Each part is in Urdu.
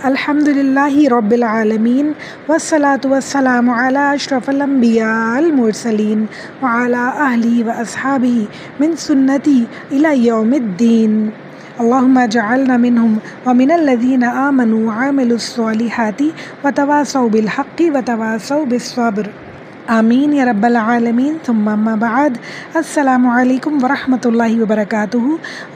الحمدللہ رب العالمین والصلاة والسلام علی اشرف الانبیاء المرسلین وعلی اہلہ واصحابہ من سنتی الی یوم الدین اللہم اجعلنا منہم ومن الذین آمنوا وعملوا الصالحات وتواصوا بالحق وتواصوا بالصبر آمین یا رب العالمین ثم اما بعد السلام علیکم ورحمۃ اللہ وبرکاتہ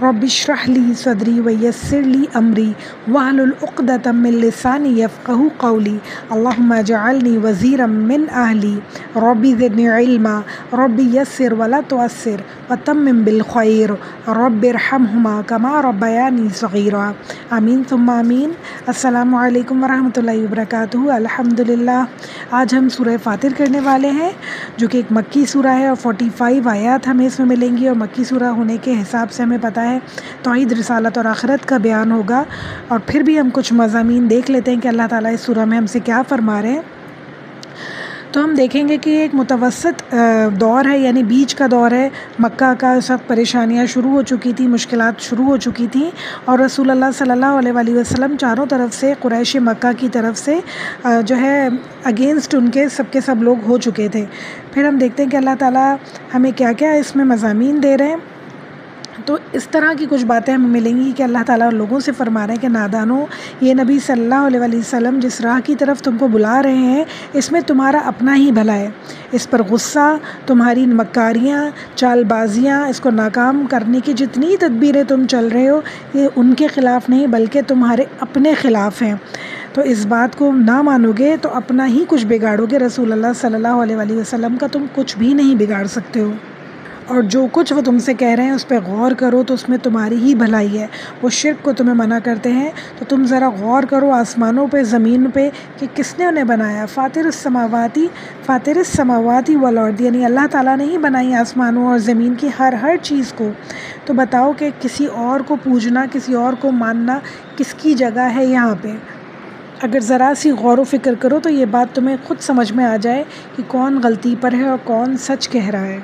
رب اشرح لی صدری ویسر لی امری واحلل عقدۃ من لسانی یفقہوا قولی اللہم اجعلنی وزیرا من اہلی رب زدنی علما رب یسر ولا تعسر وتمم بالخیر رب ارحمہما کما ربیانی صغیرا آمین ثم آمین۔ السلام علیکم ورحمۃ اللہ وبرکاتہ۔ الحمدللہ آج ہم سورہ فاطر کرنے والے ہیں جو کہ ایک مکی سورہ ہے اور 45 آیات ہمیں اس میں ملیں گی، اور مکی سورہ ہونے کے حساب سے ہمیں پتہ ہے توحید، رسالت اور آخرت کا بیان ہوگا۔ اور پھر بھی ہم کچھ مضامین دیکھ لیتے ہیں کہ اللہ تعالیٰ اس سورہ میں ہم سے کیا فرما رہے ہیں۔ تو ہم دیکھیں گے کہ ایک متوسط دور ہے، یعنی بیچ کا دور ہے مکہ کا۔ اس وقت پریشانیاں شروع ہو چکی تھیں، مشکلات شروع ہو چکی تھیں، اور رسول اللہ صلی اللہ علیہ وآلہ وسلم چاروں طرف سے قریش مکہ کی طرف سے جو ہے اگینسٹ ان کے سب لوگ ہو چکے تھے۔ پھر ہم دیکھتے ہیں کہ اللہ تعالیٰ ہمیں کیا کیا اس میں مضامین دے رہے ہیں۔ تو اس طرح کی کچھ باتیں ہمیں ملیں گی کہ اللہ تعالیٰ لوگوں سے فرما رہے ہیں کہ نادانو، یہ نبی صلی اللہ علیہ وآلہ وسلم جس راہ کی طرف تم کو بلا رہے ہیں اس میں تمہارا اپنا ہی بھلا ہے۔ اس پر غصہ، تمہاری مکاریاں، چال بازیاں، اس کو ناکام کرنے کی جتنی تدبیریں تم چل رہے ہو یہ ان کے خلاف نہیں بلکہ تمہارے اپنے خلاف ہیں۔ تو اس بات کو نہ مانو گے تو اپنا ہی کچھ بگاڑو گے۔ رسول اللہ صلی اللہ علیہ وآلہ وسلم کا تم کچھ بھی نہیں بگاڑ سکتے ہو، اور جو کچھ وہ تم سے کہہ رہے ہیں اس پہ غور کرو تو اس میں تمہاری ہی بھلائی ہے۔ وہ شرک کو تمہیں منع کرتے ہیں تو تم ذرا غور کرو آسمانوں پہ، زمین پہ، کہ کس نے انہیں بنایا۔ فاطر السماوات والارض، یعنی اللہ تعالیٰ نے ہی بنائی آسمانوں اور زمین کی ہر چیز کو۔ تو بتاؤ کہ کسی اور کو پوجنا، کسی اور کو ماننا کس کی جگہ ہے یہاں پہ؟ اگر ذرا سی غور و فکر کرو تو یہ بات تمہیں خود سمجھ میں آ جائے کہ کون غلطی پر ہے اور کون سچ کہہ رہا ہے۔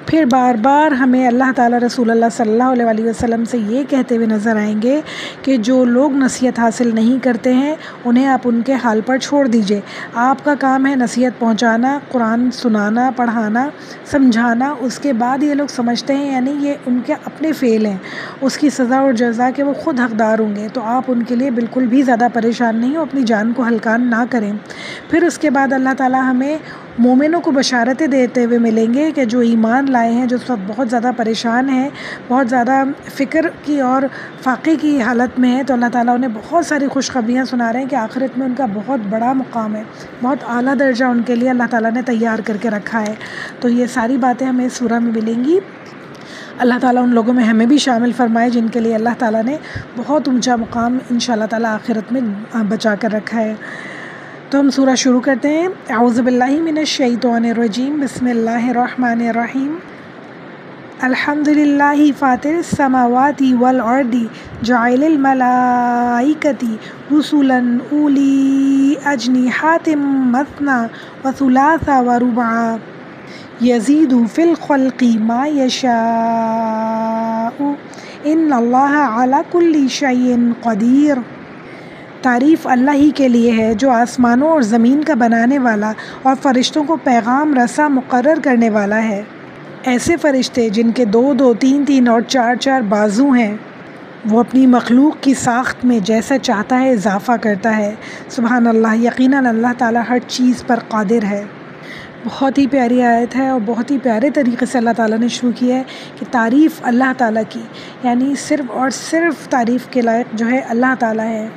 پھر بار بار ہمیں اللہ تعالیٰ رسول اللہ صلی اللہ علیہ وآلہ وسلم سے یہ کہتے ہوئے نظر آئیں گے کہ جو لوگ نصیحت حاصل نہیں کرتے ہیں انہیں آپ ان کے حال پر چھوڑ دیجئے۔ آپ کا کام ہے نصیحت پہنچانا، قرآن سنانا، پڑھانا، سمجھانا۔ اس کے بعد یہ لوگ سمجھتے ہیں یعنی یہ ان کے اپنے فعل ہیں، اس کی سزا اور جزا کے وہ خود حقدار ہوں گے، تو آپ ان کے لیے بالکل بھی زیادہ پریشان نہیں ہو، اپنی جان کو ہلکان نہ کریں۔ پھر اس کے بعد اللہ تعالیٰ ہمیں مومنوں کو بشارتیں دیتے ہوئے ملیں گے کہ جو ایمان لائے ہیں، جو اس وقت بہت زیادہ پریشان ہیں، بہت زیادہ فکر کی اور فاقے کی حالت میں ہیں، تو اللہ تعالیٰ انہیں بہت ساری خوشخبریاں سنا رہے ہیں کہ آخرت میں ان کا بہت بڑا مقام ہے، بہت اعلیٰ درجہ ان کے لیے اللہ تعالیٰ نے تیار کر کے رکھا ہے۔ تو یہ ساری باتیں ہمیں اس سورہ میں ملیں گی۔ اللہ تعالیٰ ان لوگوں میں ہمیں بھی شامل فرمائے جن کے لیے اللہ تعالیٰ نے بہت اونچا مقام انشاءاللہ تعالیٰ آخرت میں بچا کر رکھا ہے۔ تو ہم سورہ شروع کرتے ہیں۔ اعوذ باللہ من الشیطان الرجیم، بسم اللہ الرحمن الرحیم۔ الحمدللہ فاطر السماوات والارض جاعل الملائکۃ رسلا اولی اجنحۃ مثنی وثلاث ورباع یزید فی الخلق ما یشاء ان اللہ علی کل شیء قدیر۔ تعریف اللہ ہی کے لیے ہے جو آسمانوں اور زمین کا بنانے والا اور فرشتوں کو پیغام رساں مقرر کرنے والا ہے۔ ایسے فرشتے جن کے 2 3 اور 4 بازو ہیں، وہ اپنی مخلوق کی ساخت میں جیسا چاہتا ہے اضافہ کرتا ہے۔ سبحان اللہ، یقیناً اللہ تعالیٰ ہر چیز پر قادر ہے۔ بہت ہی پیاری آیت ہے اور بہت ہی پیارے طریقے سے اللہ تعالیٰ نے شروع کیا ہے کہ تعریف اللہ تعالیٰ کی، یعنی صرف اور صرف تعریف کے لائق جو ہے اللہ تعالیٰ ہے۔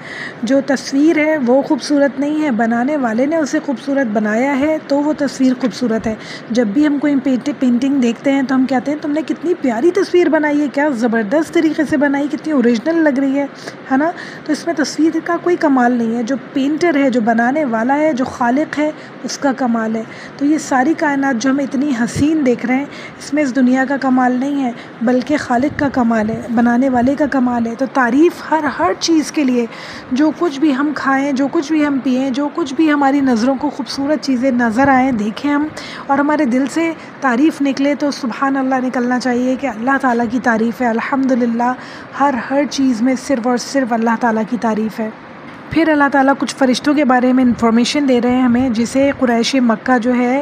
جو تصویر ہے وہ خوبصورت نہیں ہے، بنانے والے نے اسے خوبصورت بنایا ہے تو وہ تصویر خوبصورت ہے۔ جب بھی ہم کوئی پینٹنگ دیکھتے ہیں تو ہم کہتے ہیں تم نے کتنی پیاری تصویر بنائی ہے، کیا زبردست طریقے سے بنائی، کتنی اوریجنل لگ رہی ہے نا؟ تو اس میں تصویر کا کوئی کمال نہیں ہے، جو پینٹر ہے، جو بنانے والا ہے، جو خالق ہے، اس کا کمال ہے۔ تو یہ ساری کائنات جو ہم اتنی حسین دیکھ رہے ہیں، اس میں اس دنیا کا کمال نہیں ہے بلکہ خالق کا کمال ہے، بنانے والے کا کمال ہے۔ تو تعریف ہر چیز کے لیے، جو کچھ بھی ہم کھائیں، جو کچھ بھی ہم پئیں، جو کچھ بھی ہماری نظروں کو خوبصورت چیزیں نظر آئیں، دیکھیں ہم اور ہمارے دل سے تعریف نکلے تو سبحان اللہ نکلنا چاہیے کہ اللہ تعالیٰ کی تعریف ہے۔ الحمدللہ ہر چیز میں صرف اور صرف اللہ تعالیٰ کی تعریف ہے۔ پھر اللہ تعالیٰ کچھ فرشتوں کے بارے میں انفارمیشن دے رہے ہیں ہمیں، جسے قریش مکہ جو ہے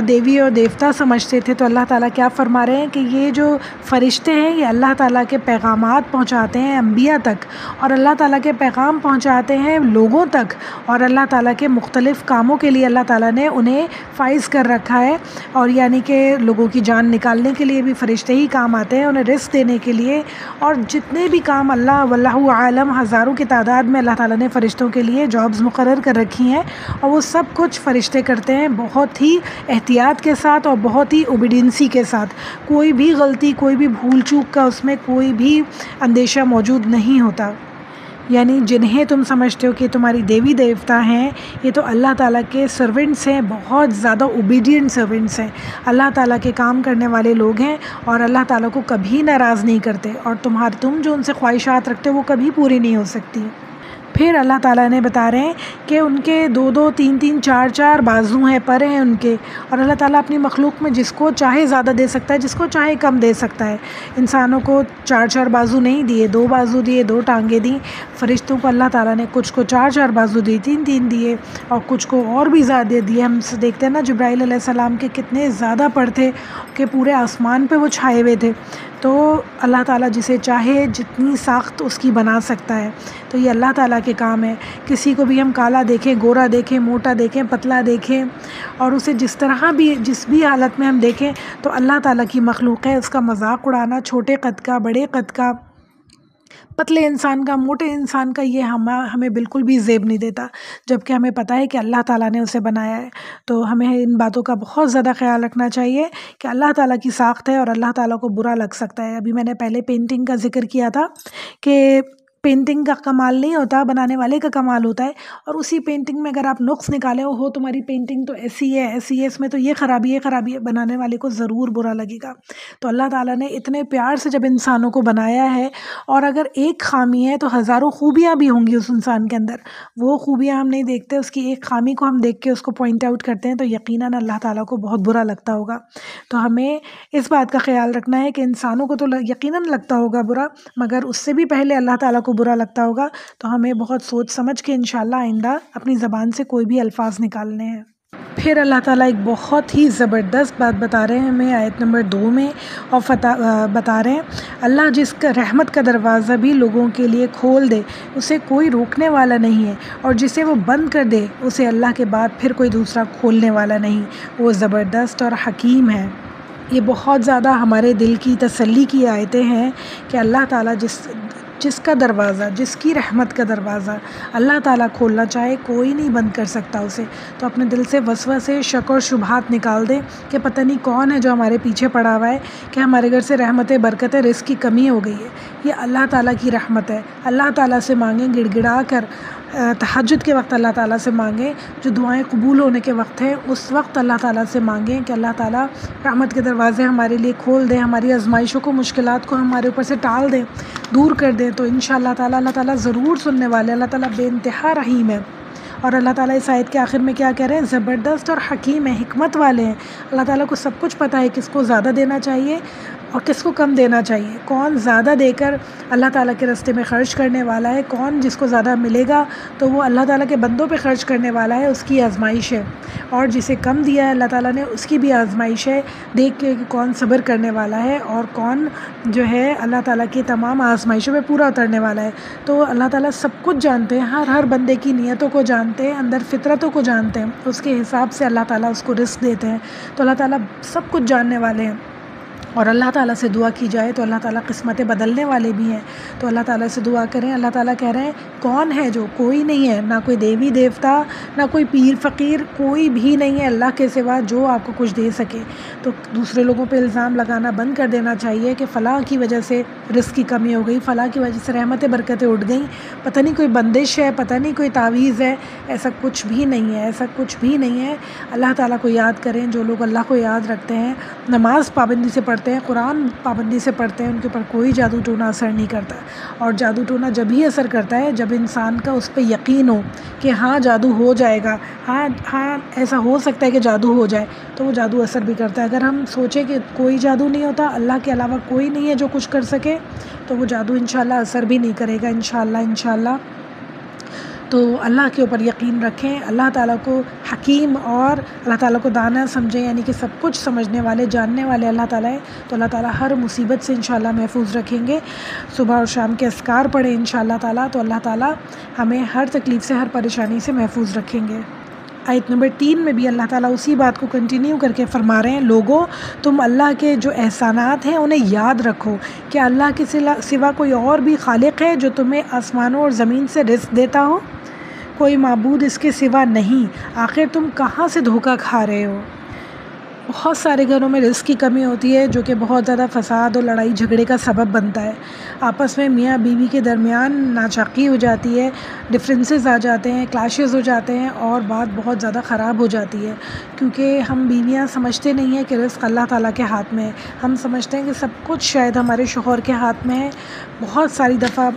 دیوی اور دیوتا سمجھتے تھے. تو اللہ تعالیٰ کیا فرما رہے ہیں کہ یہ جو فرشتے ہیں یہ اللہ تعالیٰ کے پیغامات پہنچاتے ہیں انبیاء تک، اور اللہ تعالیٰ کے پیغام پہنچاتے ہیں لوگوں تک، اور اللہ تعالیٰ کے مختلف کاموں کے لیے اللہ تعالیٰ نے انہیں فائز کر رکھا ہے. اور یعنی کہ لوگوں کی جان نکالنے کے لیے بھی فرشتے ہی کام آتے ہیں، انہیں رزق دینے کے لیے، اور جتنے بھی کام اللہ واللہ عالم ہزاروں کی تعداد میں اللہ تعالیٰ نے فرشتوں کے لیے جابز مقرر کر رکھی ہیں، اور وہ سب کچھ فرشتے کرتے ہیں بہت ہی احتیاط کے ساتھ اور بہت ہی اوبیڈینسی کے ساتھ. کوئی بھی غلطی، کوئی بھی بھول چوک کا اس میں کوئی بھی اندیشہ موجود نہیں ہوتا. یعنی جنہیں تم سمجھتے ہو کہ تمہاری دیوی دیوتا ہیں، یہ تو اللہ تعالیٰ کے سرونٹس ہیں، بہت زیادہ اوبیڈینٹ سرونٹس ہیں، اللہ تعالیٰ کے کام کرنے والے لوگ ہیں، اور اللہ تعالیٰ کو کبھی ناراض نہیں کرتے، اور تم جو ان سے خواہشات رکھتے ہو وہ کبھی پوری نہیں ہو سکتی. پھر اللہ تعالیٰ نے بتا رہے ہیں کہ ان کے 2 3 4 بازو ہیں، پر ہیں ان کے، اور اللہ تعالیٰ اپنی مخلوق میں جس کو چاہے زیادہ دے سکتا ہے، جس کو چاہے کم دے سکتا ہے. انسانوں کو 4 بازو نہیں دیے، 2 بازو دیے، 2 ٹانگیں دیں. فرشتوں کو اللہ تعالیٰ نے کچھ کو 4 بازو دیے، 3 دیے، اور کچھ کو اور بھی زیادہ دیے. ہم دیکھتے ہیں نا جبرائیل علیہ السلام کے کتنے زیادہ پر تھے کہ پورے آسمان پہ وہ چھائے ہوئے تھے. تو اللہ تعالیٰ جسے چاہے جتنی ساخت اس کی بنا سکتا ہے. تو یہ اللہ تعالیٰ کے کام ہے. کسی کو بھی ہم کالا دیکھیں، گورا دیکھیں، موٹا دیکھیں، پتلا دیکھیں، اور اسے جس طرح بھی جس بھی حالت میں ہم دیکھیں تو اللہ تعالیٰ کی مخلوق ہے. اس کا مذاق اڑانا چھوٹے قد کا، بڑے قد کا، پتلے انسان کا، موٹے انسان کا، یہ ہمیں بالکل بھی زیب نہیں دیتا، جبکہ ہمیں پتہ ہے کہ اللہ تعالیٰ نے اسے بنایا ہے. تو ہمیں ان باتوں کا بہت زیادہ خیال رکھنا چاہیے کہ اللہ تعالیٰ کی ساخت ہے اور اللہ تعالیٰ کو برا لگ سکتا ہے. ابھی میں نے پہلے پینٹنگ کا ذکر کیا تھا کہ پینٹنگ کا کمال نہیں ہوتا، بنانے والے کا کمال ہوتا ہے. اور اسی پینٹنگ میں اگر آپ نقص نکالیں ہو تمہاری پینٹنگ تو ایسی ہے ایسی ہے، اس میں تو یہ خرابی ہے، بنانے والے کو ضرور برا لگے گا. تو اللہ تعالیٰ نے اتنے پیار سے جب انسانوں کو بنایا ہے، اور اگر ایک خامی ہے تو ہزاروں خوبیاں بھی ہوں گی اس انسان کے اندر. وہ خوبیاں ہم نہیں دیکھتے، اس کی ایک خامی کو ہم دیکھ کے اس کو پوائنٹ آؤٹ کرتے ہیں، تو یقیناً اللہ تعالیٰ کو بہت برا لگتا ہوگا. تو ہمیں اس بات کا خیال رکھنا ہے کہ انسانوں کو تو یقیناً لگتا ہوگا برا، مگر اس سے بھی پہلے اللہ تعالیٰ کو برا لگتا ہوگا. تو ہمیں بہت سوچ سمجھ کے انشاءاللہ آئندہ اپنی زبان سے کوئی بھی الفاظ نکالنے ہیں. پھر اللہ تعالیٰ ایک بہت ہی زبردست بات بتا رہے ہیں ہمیں آیت نمبر 2 میں، اور بتا رہے ہیں اللہ جس کا رحمت کا دروازہ بھی لوگوں کے لیے کھول دے اسے کوئی روکنے والا نہیں ہے، اور جسے وہ بند کر دے اسے اللہ کے بعد پھر کوئی دوسرا کھولنے والا نہیں. وہ زبردست اور حکیم ہے. یہ بہت زیادہ ہمارے دل کی تسلی کی آیتیں ہیں کہ اللہ تعالیٰ جس کا دروازہ، جس کی رحمت کا دروازہ اللہ تعالیٰ کھولنا چاہے کوئی نہیں بند کر سکتا اسے. تو اپنے دل سے وسوسے، شک اور شبہات نکال دیں کہ پتہ نہیں کون ہے جو ہمارے پیچھے پڑا ہوا ہے کہ ہمارے گھر سے رحمتیں، برکتیں، رزق کی کمی ہو گئی ہے. یہ اللہ تعالیٰ کی رحمت ہے. اللہ تعالیٰ سے مانگیں گڑ گڑا کر. تہجد کے وقت اللہ تعالیٰ سے مانگیں، جو دعائیں قبول ہونے کے وقت ہے اس وقت اللہ تعالیٰ سے مانگیں کہ اللہ تعالیٰ رحمت کے دروازے ہمارے لیے کھول دیں، ہماری آزمائشوں کو، مشکلات کو ہمارے اوپر سے ٹال دیں، دور کر دیں. تو انشاءاللہ تعالیٰ اللہ تعالیٰ ضرور سننے والے. اللہ تعالیٰ بے انتہا رحیم ہے. اور اللہ تعالیٰ اس آیت کے آخر میں کیا کہہ رہے ہیں؟ زبردست اور حکیم ہے، حکمت والے ہیں. اللہ تعالیٰ کو سب کچھ پتہ ہے کس کو زیادہ دینا چاہیے اور کس کو کم دینا چاہیے، کون زیادہ دے کر اللہ تعالیٰ کے راستے میں خرچ کرنے والا ہے، کون جس کو زیادہ ملے گا تو وہ اللہ تعالیٰ کے بندوں پہ خرچ کرنے والا ہے، اس کی آزمائش ہے. اور جسے کم دیا ہے اللہ تعالیٰ نے اس کی بھی آزمائش ہے، دیکھ کے کہ کون صبر کرنے والا ہے اور کون جو ہے اللہ تعالیٰ کی تمام آزمائشوں پہ پورا اترنے والا ہے. تو اللہ تعالیٰ سب کچھ جانتے ہیں، ہر بندے کی نیتوں کو جانتے ہیں، اندر فطرتوں کو جانتے ہیں، اس کے حساب سے اللہ تعالیٰ اس کو رزق دیتے ہیں. تو اللہ تعالیٰ سب کچھ جاننے والے ہیں. اور اللہ تعالیٰ سے دعا کی جائے تو اللہ تعالیٰ قسمتیں بدلنے والے بھی ہیں. تو اللہ تعالیٰ سے دعا کریں. اللہ تعالیٰ کہہ رہے ہیں کون ہے جو؟ کوئی نہیں ہے، نہ کوئی دیوی دیوتا، نہ کوئی پیر فقیر، کوئی بھی نہیں ہے اللہ کے سوا جو آپ کو کچھ دے سکے. تو دوسرے لوگوں پہ الزام لگانا بند کر دینا چاہیے کہ فلاں کی وجہ سے رزق کی کمی ہو گئی، فلاں کی وجہ سے رحمتیں برکتیں اٹھ گئیں، پتہ نہیں کوئی بندش ہے، پتہ نہیں کوئی تعویذ ہے. ایسا کچھ بھی نہیں ہے، ایسا کچھ بھی نہیں ہے. اللہ تعالیٰ کو یاد کریں. جو لوگ اللہ کو یاد رکھتے ہیں، نماز پابندی سے پڑھتے ہیں، قرآن پابندی سے پڑھتے ہیں، ان کے اوپر کوئی جادو ٹونا اثر نہیں کرتا. اور جادو ٹونا جب ہی اثر کرتا ہے جب انسان کا اس پہ یقین ہو کہ ہاں جادو ہو جائے گا، ہاں ایسا ہو سکتا ہے کہ جادو ہو جائے، تو وہ جادو اثر بھی کرتا ہے. اگر ہم سوچیں کہ کوئی جادو نہیں ہوتا، اللہ کے علاوہ کوئی نہیں ہے جو کچھ کر سکے، تو وہ جادو انشاءاللہ اثر بھی نہیں کرے گا انشاءاللہ. تو اللہ کے اوپر یقین رکھیں، اللہ تعالیٰ کو حکیم اور اللہ تعالیٰ کو دانا سمجھیں، یعنی کہ سب کچھ سمجھنے والے جاننے والے اللہ تعالیٰ ہیں، تو اللہ تعالیٰ ہر مصیبت سے انشاءاللہ محفوظ رکھیں گے۔ صبح اور شام کے اذکار پڑھیں انشاءاللہ تعالیٰ، تو اللہ تعالیٰ ہمیں ہر تکلیف سے، ہر پریشانی سے محفوظ رکھیں گے۔ آیت نمبر 3 میں بھی اللہ تعالیٰ اسی بات کو کنٹینیو کر کے فرما رہے ہیں، لوگوں تم اللہ کے جو احسانات ہیں انہیں یاد رکھو کہ اللہ کے سوا کوئی اور بھی خالق ہے جو تمہیں آسمانوں اور زمین سے رزق دیتا ہو؟ کوئی معبود اس کے سوا نہیں، آخر تم کہاں سے دھوکہ کھا رہے ہو؟ بہت سارے گھروں میں رزق کی کمی ہوتی ہے جو کہ بہت زیادہ فساد اور لڑائی جھگڑے کا سبب بنتا ہے، آپس میں میاں بیوی کے درمیان ناچاقی ہو جاتی ہے، ڈفرینسز آ جاتے ہیں، کلاشز ہو جاتے ہیں اور بات بہت زیادہ خراب ہو جاتی ہے، کیونکہ ہم بیویاں سمجھتے نہیں ہیں کہ رزق اللہ تعالیٰ کے ہاتھ میں ہے، ہم سمجھتے ہیں کہ سب کچھ شاید ہمارے شوہر کے ہاتھ میں ہے۔ بہت ساری دفعہ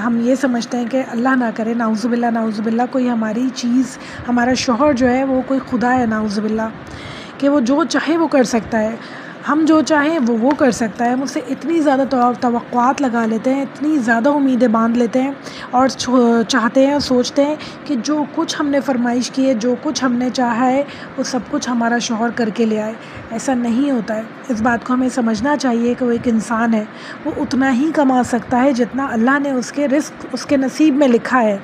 ہم یہ سمجھتے ہیں کہ اللہ نہ کرے، نعوذ باللہ کوئی ہماری چیز، ہمارا شوہر جو ہے وہ کوئی خدا ہے، نعوذ باللہ، کہ وہ جو چاہے وہ کر سکتا ہے، ہم جو چاہیں وہ کر سکتا ہے۔ ہم اس سے اتنی زیادہ توقعات لگا لیتے ہیں، اتنی زیادہ امیدیں باندھ لیتے ہیں اور چاہتے ہیں اور سوچتے ہیں کہ جو کچھ ہم نے فرمائش کی ہے، جو کچھ ہم نے چاہا ہے، وہ سب کچھ ہمارا شوہر کر کے لے آئے۔ ایسا نہیں ہوتا ہے، اس بات کو ہمیں سمجھنا چاہیے کہ وہ ایک انسان ہے، وہ اتنا ہی کما سکتا ہے جتنا اللہ نے اس کے رزق، اس کے نصیب میں لکھا ہے۔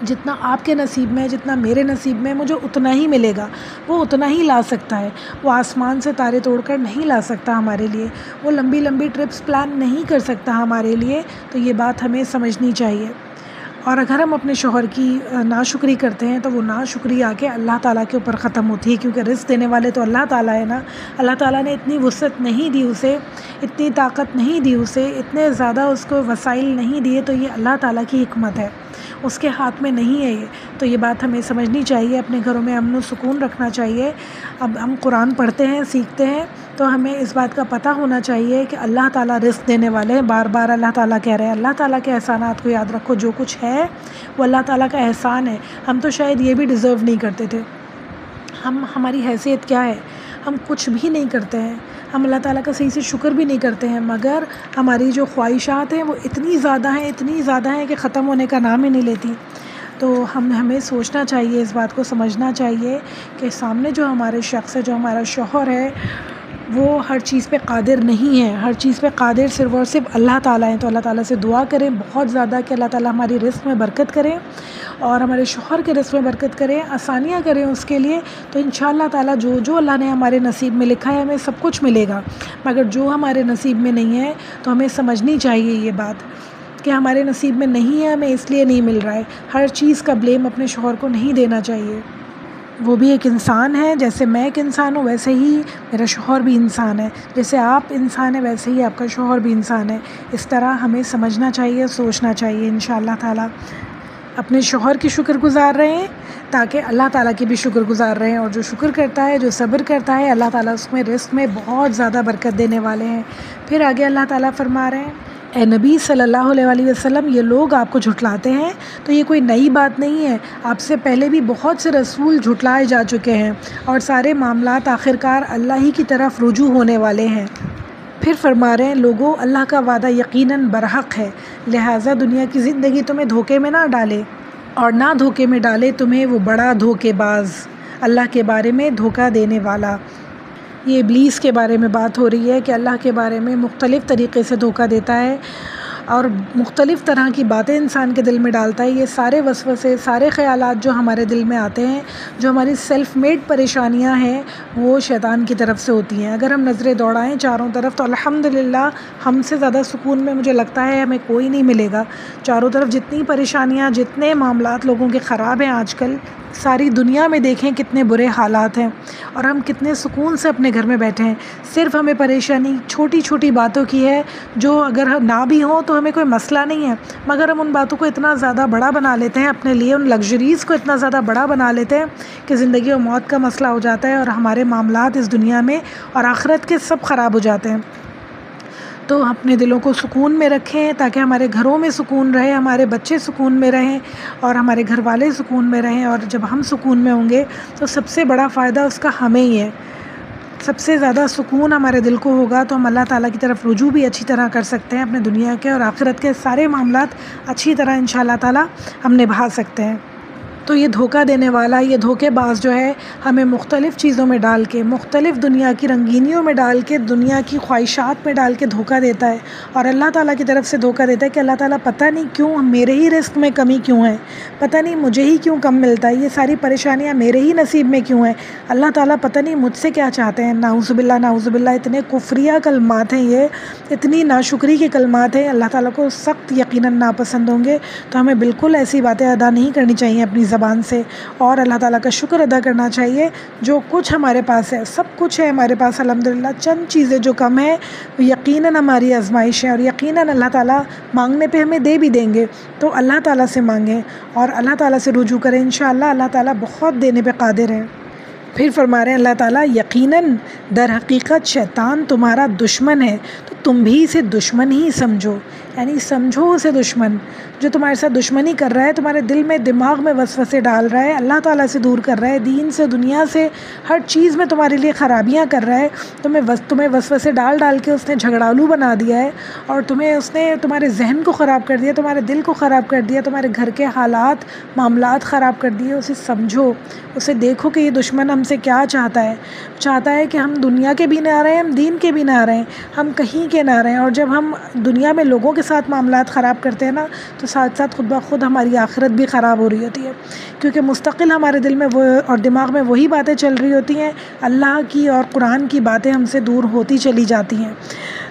جتنا آپ کے نصیب میں ہے، جتنا میرے نصیب میں ہے، مجھے اتنا ہی ملے گا، وہ اتنا ہی لا سکتا ہے۔ وہ آسمان سے تارے توڑ کر نہیں لا سکتا ہمارے لیے، وہ لمبی لمبی ٹرپس پلان نہیں کر سکتا ہمارے لیے، تو یہ بات ہمیں سمجھنی چاہیے۔ اور اگر ہم اپنے شوہر کی ناشکری کرتے ہیں تو وہ ناشکری آ کے اللہ تعالیٰ کے اوپر ختم ہوتی ہے، کیونکہ رزق دینے والے تو اللہ تعالیٰ ہے نا۔ اللہ تعالیٰ نے اتنی وسعت نہیں دی اسے، اتنی طاقت نہیں دی اسے، اتنے زیادہ اس کو وسائل نہیں دیے، تو یہ اللہ تعالیٰ کی حکمت ہے، اس کے ہاتھ میں نہیں ہے یہ۔ تو یہ بات ہمیں سمجھنی چاہیے، اپنے گھروں میں امن و سکون رکھنا چاہیے۔ اب ہم قرآن پڑھتے ہیں، سیکھتے ہیں، تو ہمیں اس بات کا پتہ ہونا چاہیے کہ اللہ تعالیٰ رزق دینے والے ہیں۔ بار بار اللہ تعالیٰ کہہ رہے ہیں، اللہ تعالیٰ کے احسانات کو یاد رکھو، جو کچھ ہے وہ اللہ تعالیٰ کا احسان ہے۔ ہم تو شاید یہ بھی ڈیزرو نہیں کرتے تھے، ہماری حیثیت کیا ہے، ہم کچھ بھی نہیں کرتے ہیں، ہم اللہ تعالیٰ کا صحیح سے شکر بھی نہیں کرتے ہیں، مگر ہماری جو خواہشات ہیں وہ اتنی زیادہ ہیں کہ ختم ہونے کا نام ہی نہیں لیتی۔ تو ہمیں سوچنا چاہیے، اس بات کو سمجھنا چاہیے کہ سامنے جو ہمارے شخص ہے، جو ہمارا شوہر ہے، وہ ہر چیز پہ قادر نہیں ہے، ہر چیز پہ قادر صرف اور صرف اللہ تعالیٰ ہیں۔ تو اللہ تعالیٰ سے دعا کریں بہت زیادہ کہ اللہ تعالیٰ ہماری رزق میں برکت کریں اور ہمارے شوہر کے رزق میں برکت کریں، آسانیاں کریں اس کے لیے، تو انشاءاللہ تعالیٰ جو اللہ نے ہمارے نصیب میں لکھا ہے ہمیں سب کچھ ملے گا۔ مگر جو ہمارے نصیب میں نہیں ہے تو ہمیں سمجھنی چاہیے یہ بات کہ ہمارے نصیب میں نہیں ہے، ہمیں اس لیے نہیں مل رہا ہے۔ ہر چیز کا بلیم اپنے شوہر کو نہیں دینا چاہیے، وہ بھی ایک انسان ہے، جیسے میں ایک انسان ہوں ویسے ہی میرا شوہر بھی انسان ہے، جیسے آپ انسان ہیں ویسے ہی آپ کا شوہر بھی انسان ہے۔ اس طرح ہمیں سمجھنا چاہیے، سوچنا چاہیے۔ انشاءاللہ تعالیٰ اپنے شوہر کی شکر گزار رہیں تاکہ اللہ تعالیٰ کی بھی شکر گزار رہیں، اور جو شکر کرتا ہے، جو صبر کرتا ہے، اللہ تعالیٰ اس میں رزق میں بہت زیادہ برکت دینے والے ہیں۔ پھر آگے اللہ تعالیٰ فرما رہے ہیں، اے نبی صلی اللہ علیہ وسلم، یہ لوگ آپ کو جھٹلاتے ہیں تو یہ کوئی نئی بات نہیں ہے، آپ سے پہلے بھی بہت سے رسول جھٹلائے جا چکے ہیں اور سارے معاملات آخرکار اللہ ہی کی طرف رجوع ہونے والے ہیں۔ پھر فرما رہے ہیں، لوگوں اللہ کا وعدہ یقیناً برحق ہے، لہٰذا دنیا کی زندگی تمہیں دھوکے میں نہ ڈالے اور نہ دھوکے میں ڈالے تمہیں وہ بڑا دھوکے باز، اللہ کے بارے میں دھوکہ دینے والا۔ یہ ابلیس کے بارے میں بات ہو رہی ہے کہ اللہ کے بارے میں مختلف طریقے سے دھوکہ دیتا ہے اور مختلف طرح کی باتیں انسان کے دل میں ڈالتا ہے۔ یہ سارے وسوسے، سارے خیالات جو ہمارے دل میں آتے ہیں، جو ہماری سیلف میڈ پریشانیاں ہیں، وہ شیطان کی طرف سے ہوتی ہیں۔ اگر ہم نظریں دوڑائیں چاروں طرف تو الحمدللہ ہم سے زیادہ سکون میں مجھے لگتا ہے ہمیں کوئی نہیں ملے گا۔ چاروں طرف جتنی پریشانیاں، جتنے معاملات لوگوں کے خراب ہیں آج کل، ساری دنیا میں دیکھیں کتنے برے حالات ہیں اور ہم کتنے سکون سے اپنے گھر میں بیٹھے ہیں۔ صرف ہمیں پریشانی چھوٹی چھوٹی باتوں کی ہے، جو اگر نہ بھی ہوں تو ہمیں کوئی مسئلہ نہیں ہے، مگر ہم ان باتوں کو اتنا زیادہ بڑا بنا لیتے ہیں اپنے لیے، ان لگژریز کو اتنا زیادہ بڑا بنا لیتے ہیں کہ زندگی و موت کا مسئلہ ہو جاتا ہے اور ہمارے معاملات اس دنیا میں اور آخرت کے سب خراب ہو جاتے ہیں۔ تو اپنے دلوں کو سکون میں رکھیں تاکہ ہمارے گھروں میں سکون رہے، ہمارے بچے سکون میں رہیں اور ہمارے گھر والے سکون میں رہیں، اور جب ہم سکون میں ہوں گے تو سب سے بڑا فائدہ اس کا ہمیں ہی ہے۔ سب سے زیادہ سکون ہمارے دل کو ہوگا تو ہم اللہ تعالیٰ کی طرف رجوع بھی اچھی طرح کر سکتے ہیں، اپنے دنیا کے اور آخرت کے سارے معاملات اچھی طرح انشاءاللہ تعالیٰ ہم نبھا سکتے ہیں۔ تو یہ دھوکہ دینے والا، یہ دھوکے باز جو ہے ہمیں مختلف چیزوں میں ڈال کے، مختلف دنیا کی رنگینیوں میں ڈال کے، دنیا کی خواہشات میں ڈال کے دھوکہ دیتا ہے، اور اللہ تعالیٰ کی طرف سے دھوکہ دیتا ہے کہ اللہ تعالیٰ پتہ نہیں کیوں میرے ہی رزق میں کمی کیوں ہے، پتہ نہیں مجھے ہی کیوں کم ملتا ہے، یہ ساری پریشانیاں میرے ہی نصیب میں کیوں ہیں، اللہ تعالیٰ پتہ نہیں مجھ سے کیا چاہتے ہیں۔ نعوذ باللہ نعوذ باللہ، اتنے کفریہ کلمات ہیں، یہ اتنی ناشکری کے کلمات ہیں، اللہ تعالیٰ کو سخت یقیناً ناپسند ہوں گے۔ تو ہمیں بالکل ایسی باتیں ادا نہیں کرنی چاہیے اپنی زبان سے، اور اللہ تعالیٰ کا شکر ادا کرنا چاہیے۔ جو کچھ ہمارے پاس ہے، سب کچھ ہے ہمارے پاس الحمدللہ، چند چیزیں جو کم ہیں وہ یقیناً ہماری آزمائش ہے، اور یقیناً اللہ تعالیٰ مانگنے پہ ہمیں دے بھی دیں گے۔ تو اللہ تعالیٰ سے مانگیں اور اللہ تعالیٰ سے رجوع کریں، انشاءاللہ اللہ تعالیٰ بہت دینے پہ قادر ہے۔ پھر فرما رہے ہیں اللہ تعالیٰ، یقیناً در حقیقت شیطان تمہارا دشمن ہے، تو تم بھی اسے دشمن ہی سمجھو، یعنی سمجھو اسے دشمن۔ جو تمہارے ساتھ دشمنی کر رہا ہے، تمہارے دل میں دماغ میں وسوسے ڈال رہا ہے، اللہ تعالیٰ سے دور کر رہا ہے، دین سے دنیا سے ہر چیز میں تمہارے لیے خرابیاں کر رہا ہے، تمہیں وسوسے ڈال ڈال کے اس نے جھگڑالو بنا دیا ہے، اور اس نے تمہارے ذہن کو خراب کر دیا، تمہارے دل کو خراب کر دیا، تمہارے گھر کے حالات معاملات خراب کر دیے۔ اسے سمجھو، اسے دیکھو کہ یہ دشمن ہم سے کیا چاہتا ہے کہ ہم دنیا کے بھی نہ رہیں، ہم دین کے بھی نہ رہیں، ہم کہیں کے نہ رہیں۔ اور جب ہم دنیا میں لوگوں کے ساتھ معاملات خراب کرتے ہیں نا، تو ساتھ ساتھ خود بخود ہماری آخرت بھی خراب ہو رہی ہوتی ہے، کیونکہ مستقل ہمارے دل میں اور دماغ میں وہی باتیں چل رہی ہوتی ہیں، اللہ کی اور قرآن کی باتیں ہم سے دور ہوتی چلی جاتی ہیں۔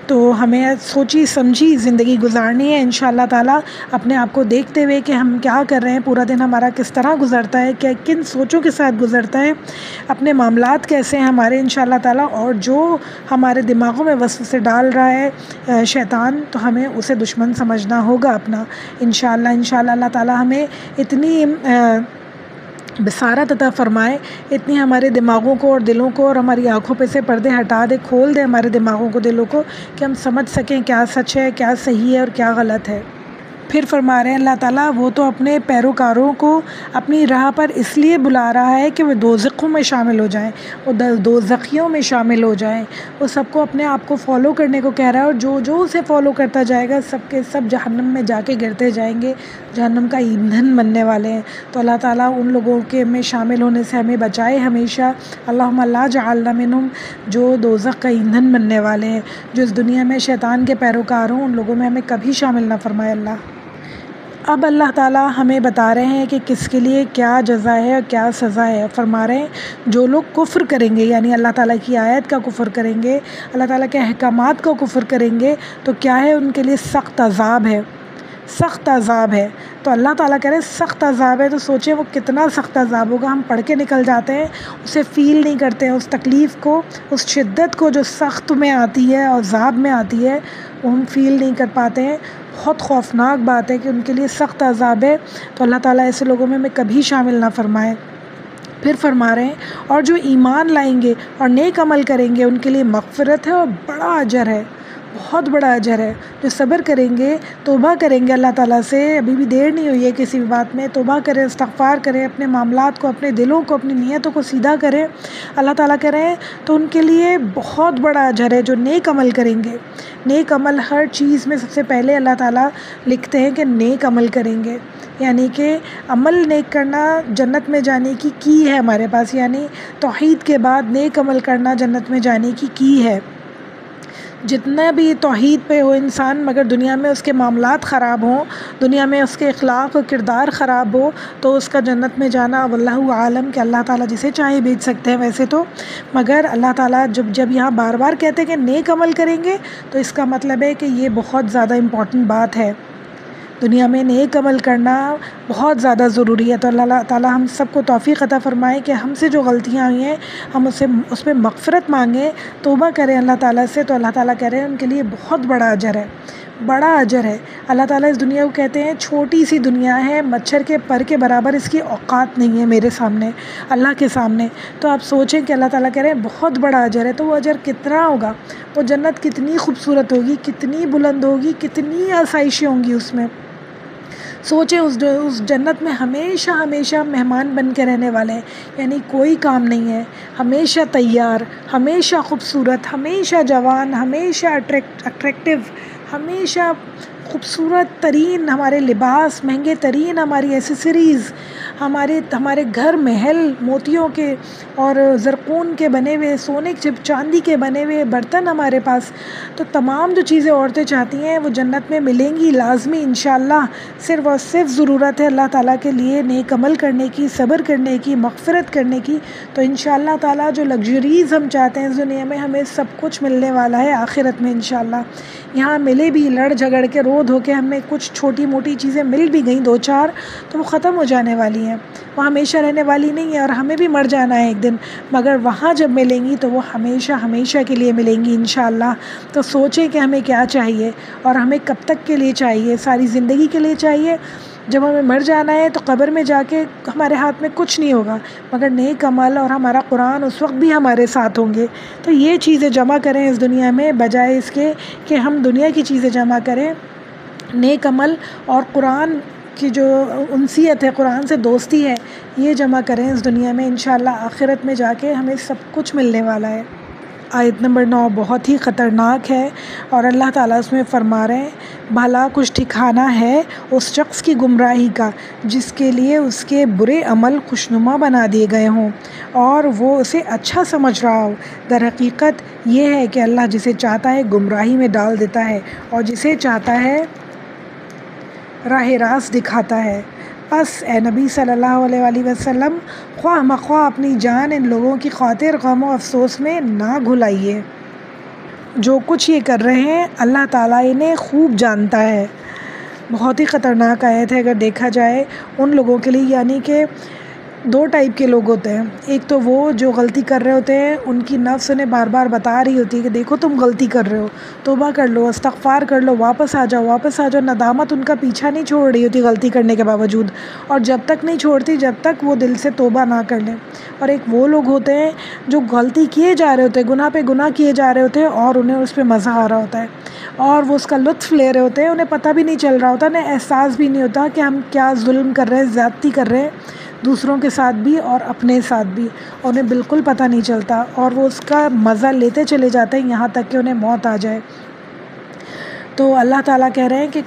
تو ہمیں سوچی سمجھی زندگی گزارنی ہے انشاءاللہ تعالیٰ، اپنے آپ کو دیکھتے ہوئے کہ ہم کیا کر رہے ہیں، پورا دن ہمارا کس طرح گزرتا ہے، کن سوچوں کے ساتھ گزرتا ہے، اپنے معاملات کیسے ہیں ہمارے انشاءاللہ تعالیٰ، اور جو ہمارے دماغوں میں وسوسے ڈال رہا ہے شیطان، تو ہمیں اسے دشمن سمجھنا ہوگا اپنا انشاءاللہ اللہ تعالیٰ ہمیں اتنی بصارت عطا فرمائے، اتنی ہمارے دماغوں کو اور دلوں کو اور ہماری آنکھوں پہ سے پردے ہٹا دے، کھول دے ہمارے دماغوں کو، دلوں کو، کہ ہم سمجھ سکیں کیا سچ ہے، کیا صحیح ہے اور کیا غلط ہے۔ پھر فرما رہے ہیں اللہ تعالیٰ، وہ تو اپنے پیروکاروں کو اپنی راہ پر اس لیے بلا رہا ہے کہ وہ دوزخوں میں شامل ہو جائیں، وہ دوزخیوں میں شامل ہو جائیں، وہ سب کو اپنے آپ کو فالو کرنے کو کہہ رہا ہے، اور جو اسے فالو کرتا جائے گا سب کے سب جہنم میں جا کے گرتے جائیں گے، جہنم کا ایندھن بننے والے ہیں۔ تو اللہ تعالیٰ ان لوگوں کے میں شامل ہونے سے ہمیں بچائے ہمیشہ، اللہم لا جعلنا منہم، جو دوزخ کا ایندھن بننے والے ہیں، جو اس دنیا میں شیطان کے پیروکار ہوں، ان لوگوں میں ہمیں کبھی شامل نہ فرمائے اللہ۔ اب اللہ تعالیٰ ہمیں بتا رہے ہیں کہ کس کے لیے کیا جزا ہے اور کیا سزا ہے۔ فرما رہے ہیں جو لوگ کفر کریں گے، یعنی اللہ تعالیٰ کی آیت کا کفر کریں گے، اللہ تعالیٰ کے احکامات کا کفر کریں گے، تو کیا ہے ان کے لیے سخت عذاب ہے، سخت عذاب ہے۔ تو اللہ تعالیٰ کہہ رہے ہیں سخت عذاب ہے، تو سوچیں وہ کتنا سخت عذاب ہوگا۔ ہم پڑھ کے نکل جاتے ہیں، اسے فیل نہیں کرتے ہیں، اس تکلیف کو، اس شدت کو جو سخت میں آتی ہے اور عذاب میں آتی ہے، وہ ہم فیل نہیں کر پاتے ہیں۔ بہت خوفناک بات ہے کہ ان کے لیے سخت عذاب ہے، تو اللہ تعالیٰ ایسے لوگوں میں ہمیں کبھی شامل نہ فرمائے۔ پھر فرما رہے ہیں اور جو ایمان لائیں گے اور نیک عمل کریں گے ان کے لیے مغفرت ہے اور بڑا اجر ہے، بہت بڑا اجر ہے۔ جو صبر کریں گے، توبہ کریں گے اللہ تعالیٰ سے، ابھی بھی دیر نہیں ہوئی ہے کسی بھی بات میں، توبہ کریں، استغفار کریں، اپنے معاملات کو، اپنے دلوں کو، اپنی نیتوں کو سیدھا کریں، اللہ تعالیٰ کہہ رہے ہیں تو ان کے لیے بہت بڑا اجر ہے۔ جو نیک عمل کریں گے، نیک عمل ہر چیز میں سب سے پہلے اللہ تعالیٰ لکھتے ہیں کہ نیک عمل کریں گے، یعنی کہ عمل نیک کرنا جنت میں جانے کی ہے ہمارے پاس، یعنی توحید کے بعد نیک عمل کرنا جنت میں جانے کی ہے۔ جتنا بھی توحید پہ ہو انسان، مگر دنیا میں اس کے معاملات خراب ہوں، دنیا میں اس کے اخلاق و کردار خراب ہو، تو اس کا جنت میں جانا واللہ عالم کہ اللہ تعالیٰ جسے چاہے بھیج سکتے ہیں ویسے تو، مگر اللہ تعالیٰ جب یہاں بار بار کہتے ہیں کہ نیک عمل کریں گے، تو اس کا مطلب ہے کہ یہ بہت زیادہ امپورٹنٹ بات ہے۔ دنیا میں نیک عمل کرنا بہت زیادہ ضروری ہے۔ تو اللہ تعالیٰ ہم سب کو توفیق عطا فرمائے کہ ہم سے جو غلطیاں ہوئی ہیں ہم اس میں مغفرت مانگیں، توبہ کریں اللہ تعالیٰ سے۔ تو اللہ تعالیٰ کہہ رہے ہیں ان کے لیے بہت بڑا اجر ہے، بڑا اجر ہے۔ اللہ تعالیٰ اس دنیا کو کہتے ہیں چھوٹی سی دنیا ہے، مچھر کے پر کے برابر اس کی اوقات نہیں ہے میرے سامنے، اللہ کے سامنے۔ تو آپ سوچیں کہ اللہ تعالیٰ کہہ رہے ہیں بہت بڑا اجر ہے، تو وہ اجر کتنا ہوگا، وہ جنت کتنی خوبصورت ہوگی، کتنی بلند ہوگی، کتنی آسائشیں ہوں گی اس میں۔ سوچیں اس جنت میں ہمیشہ ہمیشہ مہمان بن کے رہنے والے ہیں، یعنی کوئی کام نہیں ہے، ہمیشہ تیار، ہمیشہ خوبصورت، ہمیشہ جوان، ہمیشہ اٹریکٹیو، ہمیشہ خوبصورت ترین ہمارے لباس، مہنگے ترین ہماری ایسیسریز، ہمارے گھر محل موتیوں کے اور زرقون کے بنے ہوئے، سونے چاندی کے بنے ہوئے برتن ہمارے پاس. تو تمام جو چیزیں عورتیں چاہتی ہیں وہ جنت میں ملیں گی لازمی انشاءاللہ. صرف اور صرف ضرورت ہے اللہ تعالیٰ کے لیے نیک عمل کرنے کی، صبر کرنے کی، مغفرت کرنے کی. تو انشاءاللہ تعالیٰ جو لگژریز ہم چاہتے ہیں اس دنیا میں ہمیں سب کچھ ملنے والا ہے آخرت میں انشاءاللہ. یہاں ملے بھی، لڑ جھگڑ کے رو دھو کے ہمیں کچھ چھوٹی موٹی چیزیں مل بھی گئیں دو چار، تو وہ ختم ہو جانے والی ہیں، وہ ہمیشہ رہنے والی نہیں ہے، اور ہمیں بھی مر جانا ہے ایک دن. مگر وہاں جب ملیں گی تو وہ ہمیشہ ہمیشہ کے لیے ملیں گی انشاءاللہ. تو سوچیں کہ ہمیں کیا چاہیے اور ہمیں کب تک کے لیے چاہیے. ساری زندگی کے لیے چاہیے. جب ہمیں مر جانا ہے تو قبر میں جا کے ہمارے ہاتھ میں کچھ نہیں ہوگا، مگر نیک عمل اور ہمارا قرآن اس وقت بھی ہمارے ساتھ ہوں گے. تو یہ چیزیں جمع کریں اس دنیا میں، بجائے اس کے کہ ہم دنیا کی چیزیں جمع کریں. نیک عمل اور قرآن کی جو انسیت ہے، قرآن سے دوستی ہے، یہ جمع کریں اس دنیا میں. انشاءاللہ آخرت میں جا کے ہمیں سب کچھ ملنے والا ہے. آیت نمبر 9 بہت ہی خطرناک ہے، اور اللہ تعالیٰ اس میں فرما رہے ہیں بھلا کچھ ٹھکانہ ہے اس شخص کی گمراہی کا جس کے لیے اس کے برے عمل خوشنما بنا دیے گئے ہوں اور وہ اسے اچھا سمجھ رہا ہو. در حقیقت یہ ہے کہ اللہ جسے چاہتا ہے گمراہی میں ڈال دیتا ہے اور جسے چاہتا ہے راہ راست دکھاتا ہے. پس اے نبی صلی اللہ علیہ وآلہ وسلم خواہ مخواہ اپنی جان ان لوگوں کی خاطر غم و افسوس میں نہ گھلائیے. جو کچھ یہ کر رہے ہیں اللہ تعالیٰ انہیں خوب جانتا ہے. بہت ہی خطرناک آیت ہے اگر دیکھا جائے ان لوگوں کے لیے. یعنی کہ دو ٹائپ کے لوگ ہوتے ہیں. ایک تو وہ جو غلطی کر رہے ہوتے ہیں، ان کی نفس انہیں بار بار بتا رہی ہوتی ہے کہ دیکھو تم غلطی کر رہے ہو، توبہ کر لو، استغفار کر لو، واپس آ جاؤ واپس آ جاؤ. ندامت ان کا پیچھا نہیں چھوڑ رہی ہوتی غلطی کرنے کے باوجود، اور جب تک نہیں چھوڑتی جب تک وہ دل سے توبہ نہ کر لیں. اور ایک وہ لوگ ہوتے ہیں جو غلطی کیے جا رہے ہوتے ہیں، گناہ پہ گناہ کیے جا رہے ہوتے ہیں، اور انہیں اس پہ مزہ آ رہا ہوتا ہے اور وہ اس کا لطف لے رہے ہوتے ہیں. انہیں پتہ بھی نہیں چل رہا ہوتا، انہیں احساس بھی نہیں ہوتا کہ ہم کیا ظلم کر رہے ہیں، زیادتی کر رہے ہیں دوسروں کے ساتھ بھی اور اپنے ساتھ بھی. انہیں بالکل پتہ نہیں چلتا اور وہ اس کا مزہ لیتے چلے جاتے ہیں یہاں تک کہ انہیں موت آ جائے. تو اللہ تعالیٰ کہہ رہے ہیں کہ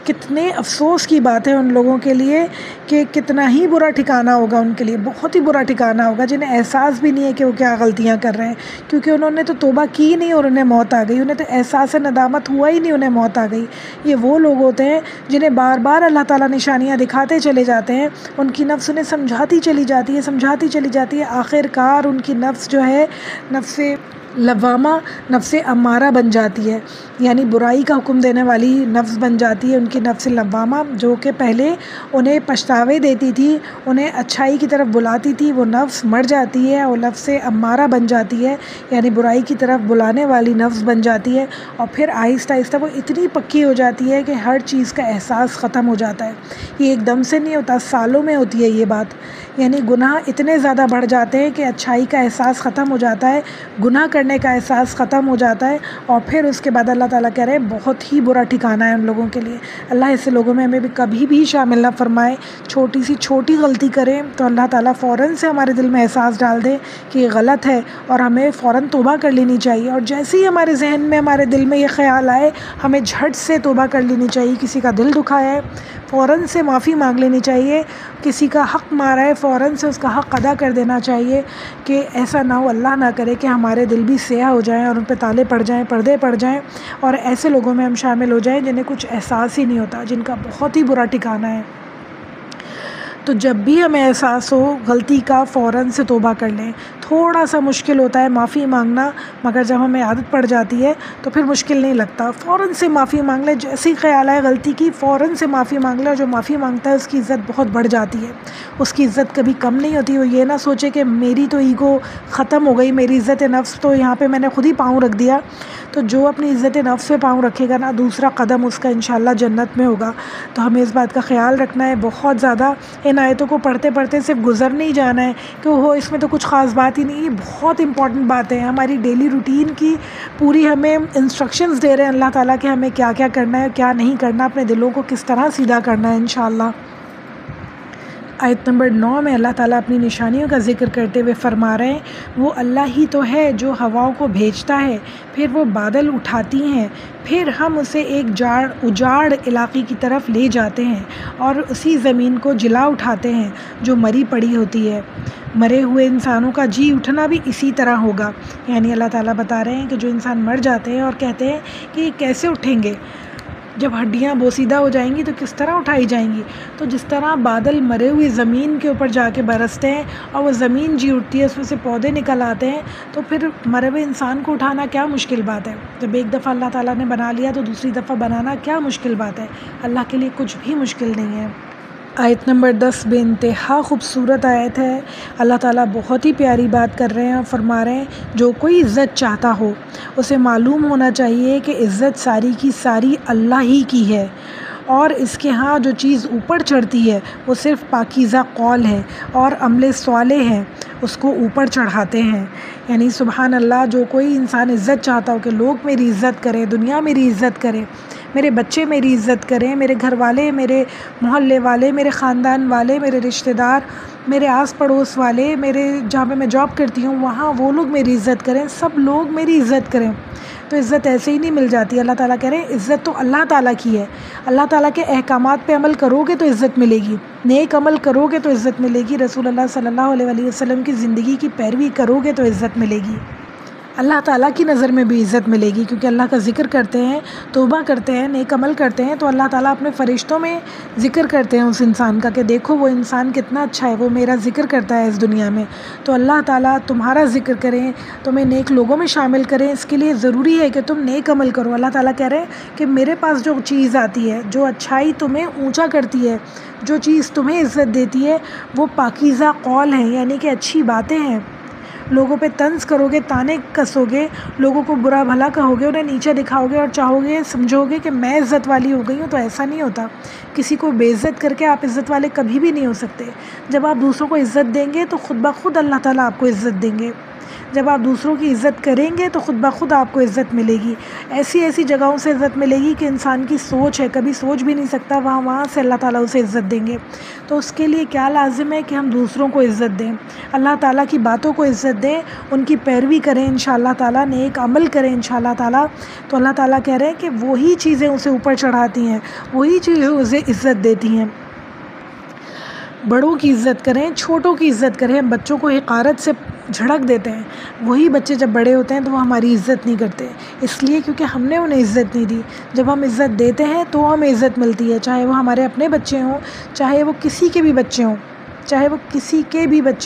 کتنے افسوس کی بات ہے ان لوگوں کے لیے کہ کتنا ہی برا ٹھکانہ ہوگا ان کے لیے، بہت ہی برا ٹھکانہ ہوگا جنہیں احساس بھی نہیں ہے کہ وہ کیا غلطیاں کر رہے ہیں، کیونکہ انہوں نے تو توبہ کی نہیں اور انہیں موت آ گئی. انہیں تو احساس ندامت ہوا ہی نہیں، انہیں موت آ گئی. یہ وہ لوگ ہوتے ہیں جنہیں بار بار اللہ تعالیٰ نشانیاں دکھاتے چلے جاتے ہیں، ان کی نفس انہیں سمجھاتی چلی جاتی ہے. آخر کار ان کی نفس جو ہے نفس لوامہ، نفس امارہ بن جاتی ہے، یعنی برائی کا حکم دینے والی نفس بن جاتی ہے ان کی نفس لوامہ، جو کہ پہلے انہیں پچھتاوے دیتی تھی، انہیں اچھائی کی طرف بلاتی تھی. وہ نفس مر جاتی ہے اور نفس امارہ بن جاتی ہے، یعنی برائی کی طرف بلانے والی نفس بن جاتی ہے. اور پھر آہستہ آہستہ وہ اتنی پکی ہو جاتی ہے کہ ہر چیز کا احساس ختم ہو جاتا ہے. یہ ایک دم سے نہیں ہوتا، سالوں میں ہوتی ہے یہ بات. یعنی گناہ اتنے زیادہ بڑھ جاتے ہیں کہ اچھائی کا احساس ختم ہو جاتا ہے، گناہ کرنے کا احساس ختم ہو جاتا ہے. اور پھر اس کے بعد اللہ تعالیٰ کہہ رہے ہیں بہت ہی برا ٹھکانہ ہے ان لوگوں کے لیے. اللہ ایسے لوگوں میں ہمیں بھی کبھی بھی شامل نہ فرمائے. چھوٹی سی چھوٹی غلطی کریں تو اللہ تعالیٰ فوراً سے ہمارے دل میں احساس ڈال دے کہ یہ غلط ہے اور ہمیں فوراً توبہ کر لینی چاہیے. اور جیسے ہی ہمارے ذہن میں، ہمارے دل میں یہ خیال آئے، ہمیں جھٹ سے توبہ کر لینی چاہیے. کسی کا دل دکھایا ہے فوراً سے معافی مانگ لینی چاہیے. کسی کا حق مارا ہے فوراً سے اس کا حق ادا کر دینا چاہیے، کہ ایسا نہ ہو، اللہ نہ کرے کہ ہمارے دل بھی سیاہ ہو جائیں اور ان پہ تالے پڑ جائیں، پردے پڑ جائیں، اور ایسے لوگوں میں ہم شامل ہو جائیں جنہیں کچھ احساس ہی نہیں ہوتا، جن کا بہت ہی برا ٹھکانہ ہے. تو جب بھی ہمیں احساس ہو غلطی کا فوراً سے توبہ کر لیں. تھوڑا سا مشکل ہوتا ہے معافی مانگنا، مگر جب ہمیں عادت پڑ جاتی ہے تو پھر مشکل نہیں لگتا. فوراً سے معافی مانگ لیں، جیسے ہی خیال آئے غلطی کی فوراً سے معافی مانگ لیں. اور جو معافی مانگتا ہے اس کی عزت بہت بڑھ جاتی ہے، اس کی عزت کبھی کم نہیں ہوتی. وہ یہ نہ سوچے کہ میری تو ایگو ختم ہو گئی، میری عزت نفس تو یہاں پہ میں نے خود ہی پاؤں رکھ دیا. تو جو اپنی عزت نفس پہ پاؤں رکھے گا نا، دوسرا قدم اس کا انشاءاللہ جنت میں ہوگا۔ تو ہمیں اس بات کا خیال رکھنا ہے بہت زیادہ۔ ان آیتوں کو پڑھتے پڑھتے صرف گزر نہیں جانا ہے کہ وہ اس میں تو کچھ خاص بات ہی نہیں، یہ بہت امپورٹنٹ باتیں ہیں ہماری ڈیلی روٹین کی، پوری ہمیں انسٹرکشنز دے رہے ہیں اللہ تعالیٰ کہ ہمیں کیا کیا کرنا ہے، کیا نہیں کرنا، اپنے دلوں کو کس طرح سیدھا کرنا ہے انشاءاللہ۔ آیت نمبر 9 میں اللہ تعالیٰ اپنی نشانیوں کا ذکر کرتے ہوئے فرما رہے ہیں، وہ اللہ ہی تو ہے جو ہواؤں کو بھیجتا ہے، پھر وہ بادل اٹھاتی ہیں، پھر ہم اسے ایک اجاڑ علاقے کی طرف لے جاتے ہیں اور اسی زمین کو جلا اٹھاتے ہیں جو مری پڑی ہوتی ہے۔ مرے ہوئے انسانوں کا جی اٹھنا بھی اسی طرح ہوگا، یعنی اللہ تعالیٰ بتا رہے ہیں کہ جو انسان مر جاتے ہیں اور کہتے ہیں کہ یہ کیسے اٹھیں گے، جب ہڈیاں بوسیدہ ہو جائیں گی تو کس طرح اٹھائی جائیں گی؟ تو جس طرح بادل مرے ہوئی زمین کے اوپر جا کے برستے ہیں اور وہ زمین جی اٹھتی ہے، اس میں سے پودے نکل آتے ہیں، تو پھر مرے ہوئے انسان کو اٹھانا کیا مشکل بات ہے؟ جب ایک دفعہ اللہ تعالیٰ نے بنا لیا تو دوسری دفعہ بنانا کیا مشکل بات ہے؟ اللہ کے لیے کچھ بھی مشکل نہیں ہے۔ آیت نمبر 10 بے انتہا خوبصورت آیت ہے۔ اللہ تعالیٰ بہت ہی پیاری بات کر رہے ہیں اور فرما رہے ہیں، جو کوئی عزت چاہتا ہو اسے معلوم ہونا چاہیے کہ عزت ساری کی ساری اللہ ہی کی ہے، اور اس کے ہاں جو چیز اوپر چڑھتی ہے وہ صرف پاکیزہ قول ہے اور عمل صالح ہے، اس کو اوپر چڑھاتے ہیں۔ یعنی سبحان اللہ، جو کوئی انسان عزت چاہتا ہو کہ لوگ میری عزت کریں، دنیا میری عزت کرے، میرے بچے میری عزت کریں، میرے گھر والے، میرے محلے والے، میرے خاندان والے، میرے رشتہ دار، میرے آس پڑوس والے، میرے جہاں پہ میں جاب کرتی ہوں وہاں وہ لوگ میری عزت کریں، سب لوگ میری عزت کریں، تو عزت ایسے ہی نہیں مل جاتی۔ اللہ تعالیٰ کہہ رہے ہیں عزت تو اللہ تعالیٰ کی ہے، اللہ تعالیٰ کے احکامات پہ عمل کرو گے تو عزت ملے گی، نیک عمل کرو گے تو عزت ملے گی، رسول اللہ صلی اللہ علیہ وسلم کی زندگی کی پیروی کرو گے تو عزت ملے گی، اللہ تعالیٰ کی نظر میں بھی عزت ملے گی، کیونکہ اللہ کا ذکر کرتے ہیں، توبہ کرتے ہیں، نیک عمل کرتے ہیں، تو اللہ تعالیٰ اپنے فرشتوں میں ذکر کرتے ہیں اس انسان کا کہ دیکھو وہ انسان کتنا اچھا ہے، وہ میرا ذکر کرتا ہے اس دنیا میں۔ تو اللہ تعالیٰ تمہارا ذکر کریں، تمہیں نیک لوگوں میں شامل کریں، اس کے لیے ضروری ہے کہ تم نیک عمل کرو۔ اللہ تعالیٰ کہہ رہے ہیں کہ میرے پاس جو چیز آتی ہے، جو اچھائی تمہیں اونچا کرتی ہے، جو چیز تمہیں عزت دیتی ہے، وہ پاکیزہ قول ہے، یعنی کہ اچھی باتیں ہیں۔ لوگوں پہ طنز کرو گے، تانے کسو گے، لوگوں کو برا بھلا کہو گے، انہیں نیچے دکھاؤ گے اور چاہو گے سمجھو گے کہ میں عزت والی ہو گئی ہوں، تو ایسا نہیں ہوتا۔ کسی کو بے عزت کر کے آپ عزت والے کبھی بھی نہیں ہو سکتے۔ جب آپ دوسروں کو عزت دیں گے تو خود بخود اللہ تعالیٰ آپ کو عزت دیں گے، جب آپ دوسروں کی عزت کریں گے تو خود بخود آپ کو عزت ملے گی۔ ایسی ایسی جگہوں سے عزت ملے گی کہ انسان کی سوچ ہے کبھی سوچ بھی نہیں سکتا، وہاں سے اللہ تعالیٰ اسے عزت دیں گے۔ تو اس کے لیے کیا لازم ہے کہ ہم دوسروں کو عزت دیں، اللہ تعالیٰ کی باتوں کو عزت دیں، ان کی پیروی کریں انشاءاللہ تعالیٰ، نیک عمل کریں انشاءاللہ تعالیٰ۔ تو اللہ تعالیٰ کہہ رہے ہیں کہ وہی چیزیں اسے اوپر چڑھاتی ہیں، وہی چیزیں اسے عزت دیتی ہیں۔ بڑوں کی عزت کریں، چھوٹوں کی عزت کریں۔ ہم بچوں کو حقارت سے جھڑک دیتے ہیں، وہی بچے جب بڑے ہوتے ہیں تو وہ ہماری عزت نہیں کرتے، اس لیے کیونکہ ہم نے انہیں عزت نہیں دی۔ جب ہم عزت دیتے ہیں تو ہمیں عزت ملتی ہے، چاہے وہ ہمارے اپنے بچے ہوں، چاہے وہ کسی کے بھی بچے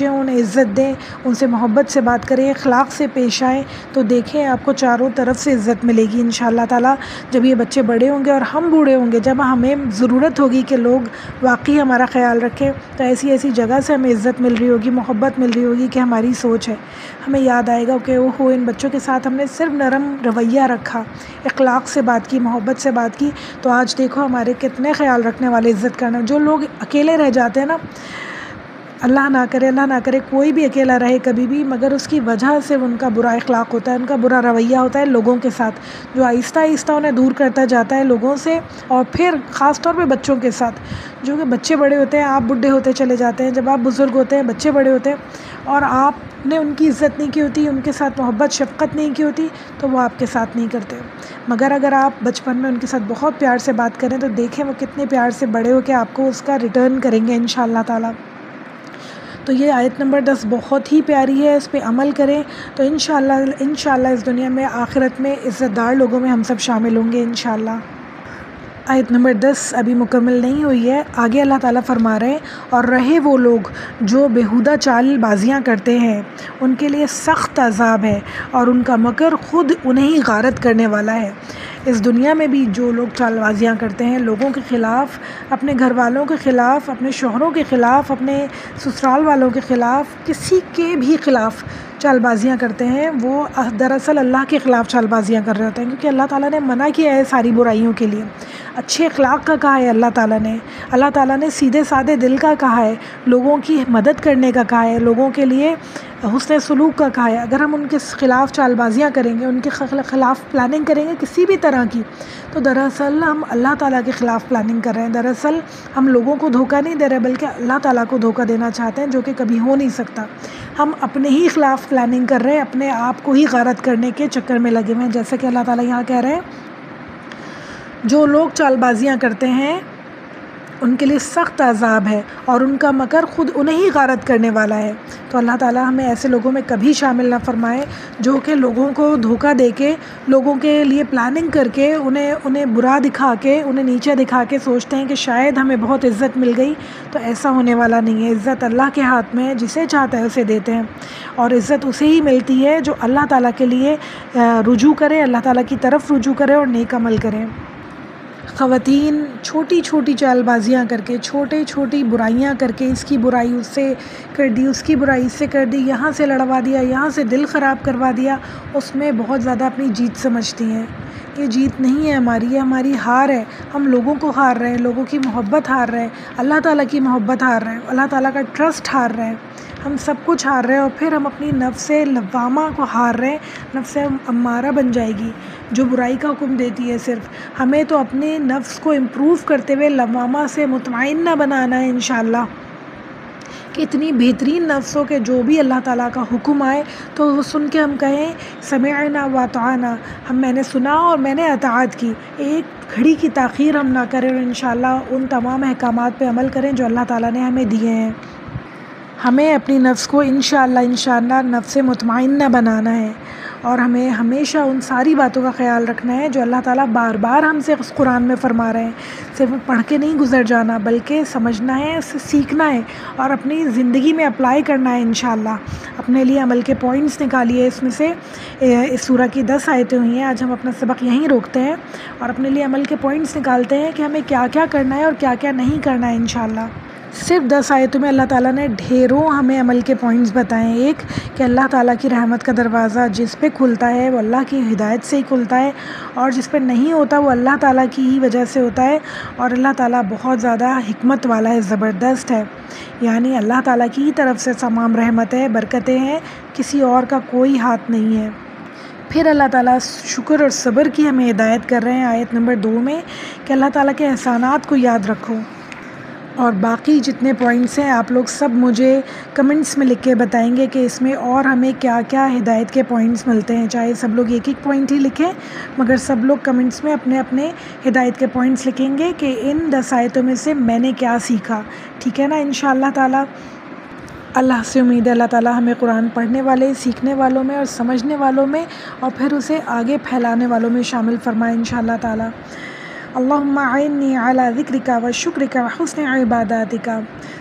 ہوں، انہیں عزت دیں، ان سے محبت سے بات کریں، اخلاق سے پیش آئیں، تو دیکھیں آپ کو چاروں طرف سے عزت ملے گی انشاءاللہ تعالیٰ۔ جب یہ بچے بڑے ہوں گے اور ہم بوڑھے ہوں گے، جب ہمیں ضرورت ہوگی کہ لوگ واقعی ہمارا خیال رکھیں، تو ایسی ایسی جگہ سے ہمیں عزت مل رہی ہوگی، محبت مل رہی ہوگی کہ ہماری سوچ ہے، ہمیں یاد آئے گا کہ ان بچوں کے ساتھ ہم نے صرف نرم رویہ رکھا، اخلاق سے بات کی، محبت سے بات کی، تو آج دیکھو ہمارے کتنے خیال رکھنے والے عزت کرنا۔ جو لوگ اکیلے رہ جاتے ہیں نا، اللہ نہ کرے کوئی بھی اکیلا رہے کبھی بھی، مگر اس کی وجہ سے ان کا برا اخلاق ہوتا ہے، ان کا برا رویہ ہوتا ہے لوگوں کے ساتھ، جو آہستہ آہستہ انہیں دور کرتا جاتا ہے لوگوں سے، اور پھر خاص طور پہ بچوں کے ساتھ، جو کہ بچے بڑے ہوتے ہیں، آپ بڈھے ہوتے چلے جاتے ہیں، جب آپ بزرگ ہوتے ہیں بچے بڑے ہوتے ہیں، اور آپ نے ان کی عزت نہیں کی ہوتی، ان کے ساتھ محبت شفقت نہیں کی ہوتی، تو وہ آپ کے ساتھ نہیں کرتے۔ مگر اگر آپ بچپن میں ان کے ساتھ بہت پیار سے بات کریں تو دیکھیں وہ کتنے پیار سے بڑے ہو کے آپ کو اس کا ریٹرن کریں گے انشاءاللہ تعالیٰ۔ تو یہ آیت نمبر 10 بہت ہی پیاری ہے، اس پہ عمل کریں تو انشاءاللہ اس دنیا میں آخرت میں عزت دار لوگوں میں ہم سب شامل ہوں گے انشاءاللہ۔ آیت نمبر 10 ابھی مکمل نہیں ہوئی ہے، آگے اللہ تعالیٰ فرما رہے ہیں، اور رہے وہ لوگ جو بیہودہ چال بازیاں کرتے ہیں ان کے لیے سخت عذاب ہے، اور ان کا مکر خود انہیں ہی غارت کرنے والا ہے۔ اس دنیا میں بھی جو لوگ چال بازیاں کرتے ہیں لوگوں کے خلاف، اپنے گھر والوں کے خلاف، اپنے شوہروں کے خلاف، اپنے سسرال والوں کے خلاف، کسی کے بھی خلاف، چال بازیاں کرتے ہیں وہ دراصل اللہ کے خلاف چال بازیاں کر رہے ہوتے ہیں، کیونکہ اللہ تعالیٰ نے منع کیا ہے ساری برائیوں کے لیے۔ اچھے اخلاق کا کہا ہے اللہ تعالیٰ نے سیدھے سادے دل کا کہا ہے، لوگوں کی مدد کرنے کا کہا ہے، لوگوں کے لیے حسن سلوک کا کہا ہے۔ اگر ہم ان کے خلاف چال بازیاں کریں گے، ان کے خلاف پلاننگ کریں گے کسی بھی طرح کی، تو دراصل ہم اللہ تعالیٰ کے خلاف پلاننگ کر رہے ہیں۔ دراصل ہم لوگوں کو دھوکہ نہیں دے رہے بلکہ اللہ تعالیٰ کو دھوکہ دینا چاہتے ہیں، جو کہ کبھی ہو نہیں سکتا۔ ہم اپنے ہی خلاف پلاننگ کر رہے ہیں، اپنے آپ کو ہی غارت کرنے کے چکر میں لگے ہوئے ہیں، جیسے کہ اللہ تعالیٰ یہاں کہہ رہے ہیں جو لوگ چال بازیاں کرتے ہیں ان کے لیے سخت عذاب ہے اور ان کا مکر خود انہیں ہی غارت کرنے والا ہے۔ تو اللہ تعالیٰ ہمیں ایسے لوگوں میں کبھی شامل نہ فرمائے جو کہ لوگوں کو دھوکہ دے کے، لوگوں کے لیے پلاننگ کر کے، انہیں برا دکھا کے، انہیں نیچے دکھا کے سوچتے ہیں کہ شاید ہمیں بہت عزت مل گئی۔ تو ایسا ہونے والا نہیں ہے۔ عزت اللہ کے ہاتھ میں ہے، جسے چاہتا ہے اسے دیتے ہیں، اور عزت اسے ہی ملتی ہے جو اللہ تعالیٰ کے لیے رجوع کرے، اللہ تعالیٰ کی طرف رجوع کرے اور نیک عمل کرے۔ خواتین چھوٹی چھوٹی چال بازیاں کر کے، چھوٹی برائیاں کر کے، اس کی برائی اس سے کر دی، اس کی برائی اس سے کر دی، یہاں سے لڑوا دیا، یہاں سے دل خراب کروا دیا، اس میں بہت زیادہ اپنی جیت سمجھتی ہیں۔ یہ جیت نہیں ہے ہماری، یہ ہماری ہار ہے۔ ہم لوگوں کو ہار رہے ہیں، لوگوں کی محبت ہار رہے ہیں، اللہ تعالیٰ کی محبت ہار رہے ہیں، اللہ تعالیٰ کا ٹرسٹ ہار رہے ہیں، ہم سب کچھ ہار رہے ہیں، اور پھر ہم اپنی نفس لوامہ کو ہار رہے ہیں۔ نفس امارہ بن جائے گی جو برائی کا حکم دیتی ہے صرف۔ ہمیں تو اپنے نفس کو امپروو کرتے ہوئے لوامہ سے مطمئنہ بنانا ہے انشاءاللہ، کہ اتنی بہترین نفس ہو کہ جو بھی اللہ تعالیٰ کا حکم آئے تو وہ سن کے ہم کہیں سمعنا واطعنا، میں نے سنا اور میں نے اطاعت کی، ایک گھڑی کی تاخیر ہم نہ کریں، اور انشاءاللہ ان تمام احکامات پہ عمل کریں جو اللہ تعالیٰ نے ہمیں دیے ہیں۔ ہمیں اپنی نفس کو انشاءاللہ نفس مطمئنہ بنانا ہے، اور ہمیں ہمیشہ ان ساری باتوں کا خیال رکھنا ہے جو اللہ تعالیٰ بار بار ہم سے قرآن میں فرما رہے ہیں۔ صرف پڑھ کے نہیں گزر جانا بلکہ سمجھنا ہے، اسے سیکھنا ہے اور اپنی زندگی میں اپلائی کرنا ہے انشاءاللہ۔ اپنے لیے عمل کے پوائنٹس نکالیے، اس میں سے اس سورہ کی 10 آیتیں ہوئی ہیں۔ آج ہم اپنا سبق یہیں روکتے ہیں اور اپنے لیے عمل کے پوائنٹس نکالتے ہیں کہ ہمیں کیا کیا کرنا ہے اور کیا کیا نہیں کرنا ہے انشاءاللہ۔ صرف 10 آیتوں میں اللہ تعالیٰ نے ڈھیروں ہمیں عمل کے پوائنٹس بتائے۔ ایک کہ اللہ تعالیٰ کی رحمت کا دروازہ جس پہ کھلتا ہے وہ اللہ کی ہدایت سے ہی کھلتا ہے، اور جس پہ نہیں ہوتا وہ اللہ تعالیٰ کی ہی وجہ سے ہوتا ہے، اور اللہ تعالیٰ بہت زیادہ حکمت والا ہے، زبردست ہے، یعنی اللہ تعالیٰ کی ہی طرف سے تمام رحمت ہے، برکتیں ہیں، کسی اور کا کوئی ہاتھ نہیں ہے۔ پھر اللہ تعالیٰ شکر اور صبر کی ہمیں ہدایت کر رہے ہیں آیت نمبر 2 میں، کہ اللہ تعالیٰ کے احسانات کو یاد رکھو۔ اور باقی جتنے پوائنٹس ہیں آپ لوگ سب مجھے کمنٹس میں لکھ کے بتائیں گے کہ اس میں اور ہمیں کیا کیا ہدایت کے پوائنٹس ملتے ہیں، چاہے سب لوگ ایک ایک پوائنٹ ہی لکھیں، مگر سب لوگ کمنٹس میں اپنے اپنے ہدایت کے پوائنٹس لکھیں گے کہ ان 10 آیتوں میں سے میں نے کیا سیکھا، ٹھیک ہے نا انشاءاللہ تعالیٰ۔ اللہ سے امید ہے اللہ تعالیٰ ہمیں قرآن پڑھنے والے، سیکھنے والوں میں اور سمجھنے والوں میں اور پھر اسے آگے پھیلانے والوں میں شامل فرمائے انشاءاللہ تعالیٰ۔ اللہم اعنی علی ذکرک و شکرک و حسن عباداتک،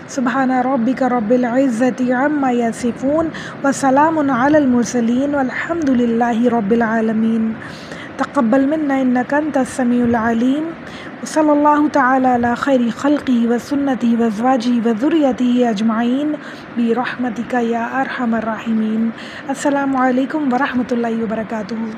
سبحان ربک رب العزت عما یصفون وسلام علی المرسلین والحمد للہ رب العالمین۔ تقبل منا انک انت السمیع العلیم، وصلی اللہ تعالی علی خیر خلقہ وسنتہ وازواجہ وذریتہ اجمعین برحمتک یا ارحم الراحمین۔ السلام علیکم ورحمۃ اللہ وبرکاتہ۔